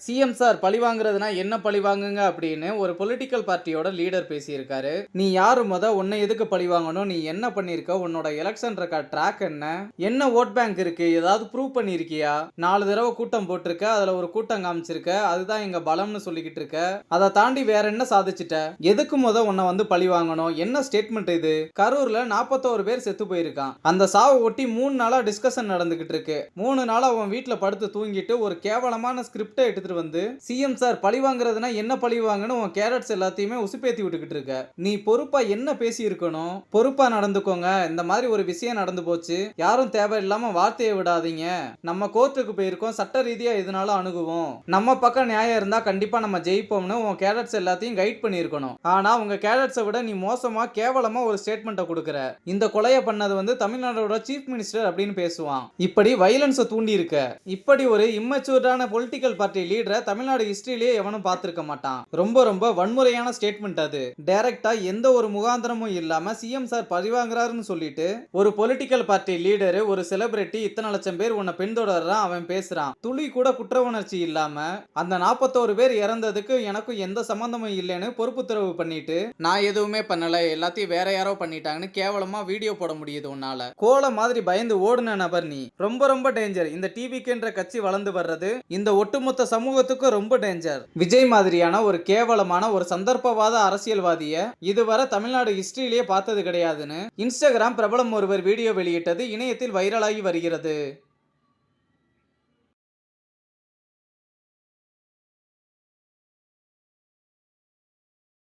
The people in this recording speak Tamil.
சிஎம் சார் பழி வாங்குறதுனா என்ன பழி வாங்குங்க அப்படின்னு ஒரு பொலிட்டிக்கல் பார்ட்டியோட லீடர் பேசியிருக்காரு. நீ யாரு உன்னை எதுக்கு பழி வாங்கணும், நீ என்ன பண்ணிருக்க, உன்னோட எலெக்ஷன் ரெக்கார்ட் ட்ராக் என்ன ஓட் பேங்க் இருக்கு, ஏதாவது ப்ரூவ் பண்ணிருக்கியா, 4 தடவை கூட்டம் போட்டிருக்க, அதுல ஒரு கூட்டம் காமிச்சிருக்க, அதுதான் எங்க பலம்னு சொல்லிக்கிட்டு இருக்க, அதை தாண்டி வேற என்ன சாதிச்சிட்ட, எதுக்கு உன்னை பழி வாங்கணும், என்ன ஸ்டேட்மெண்ட் இது? கரூர்ல 41 பேர் செத்து போயிருக்கான். அந்த சாவை ஒட்டி 3 நாளா டிஸ்கஷன் நடந்துகிட்டு இருக்கு. 3 நாளா அவன் வீட்டுல படுத்து தூங்கிட்டு ஒரு கேவலமான ஸ்கிரிப்டை எடுத்துட்டு வந்து சிஎம் சார் பழி வாங்குறதுனா என்ன பழி வாங்கணும் உன் கேரட்ஸ் எல்லாத்தையுமே உசுப்பேத்தி விட்டுக்கிட்டு இருக்க. நீ பொறுப்பா என்ன பேசி இருக்கணும், பொறுப்பா நடந்துக்கோங்க, இந்த மாதிரி ஒரு விஷயம் நடந்து போச்சு, யாரும் தேவையில்லாம வார்த்தையை விடாதீங்க, நம்ம கோர்ட்டுக்கு போயிருக்கோம், சட்ட ரீதியா எதுனாலும் அணுகுவோம், நம்ம பக்கம் நியாயம் இருந்தா கண்டிப்பா நம்ம ஜெயிப்போம்னு உன் கேரட்ஸ் எல்லாத்தையும் கைட் பண்ணியிருக்கணும். ஆனா உங்க கேரட்ஸை விட நீ மோசமா கேவலமா ஒரு ஸ்டேட்மெண்ட்டை கொடுக்குற. இந்த கொலையை பண்ணது தமிழ்நாடோட சீஃப் மினிஸ்டர் அப்படின்னு பேசுவான். இப்படி வயலன்ஸை தூண்டி இருக்க. இப்படி ஒரு இம்மச்சூர்டான பொலிட்டிக்கல் பார்ட்டி லீடரை தமிழ்நாடு ஹிஸ்டரியிலேயே எவனும் பார்த்திருக்க மாட்டான். ரொம்ப ரொம்ப வன்முறையான ஸ்டேட்மெண்ட் அது. டைரக்டா எந்த ஒரு முகாந்திரமும் இல்லாம சிஎம் சார் பழிவாங்குறாருன்னு சொல்லிட்டு ஒரு பொலிட்டிக்கல் பார்ட்டி லீடர், ஒரு செலிபிரிட்டி, இத்தனை லட்சம் பேர் உன்னை பின்தொடர்றான், அவன் பேசுறான். துளி கூட குற்ற உணர்ச்சி இல்லாம அந்த 41 பேர் இறந்ததுக்கு எனக்கும் எந்த சம்பந்தமும் இல்லைன்னு பொறுப்புத்தரவு பண்ணிட்டு நான் எதுவுமே பண்ணல, எல்லாத்தையும் வேற யாரோ பண்ணிட்டாங்கன்னு கேவலமா வீடியோ போட முடியுது உன்னால. கோல மாதிரி பயந்து ஓடுன நபர் நீ. ரொம்ப ரொம்ப டேஞ்சர். இந்த டிவிக்குன்ற கட்சி வளர்ந்து வர்றது இந்த ஒட்டுமொத்த சமூகத்துக்கு ரொம்ப டேஞ்சர். விஜய் மாதிரியான ஒரு கேவலமான ஒரு சந்தர்ப்பவாத அரசியல்வாதிய இதுவரை தமிழ்நாடு ஹிஸ்டரியிலேயே பார்த்தது கிடையாதுன்னு இன்ஸ்டாகிராம் பிரபலம் ஒருவர் வீடியோ வெளியிட்டது இணையத்தில் வைரலாகி வருகிறது.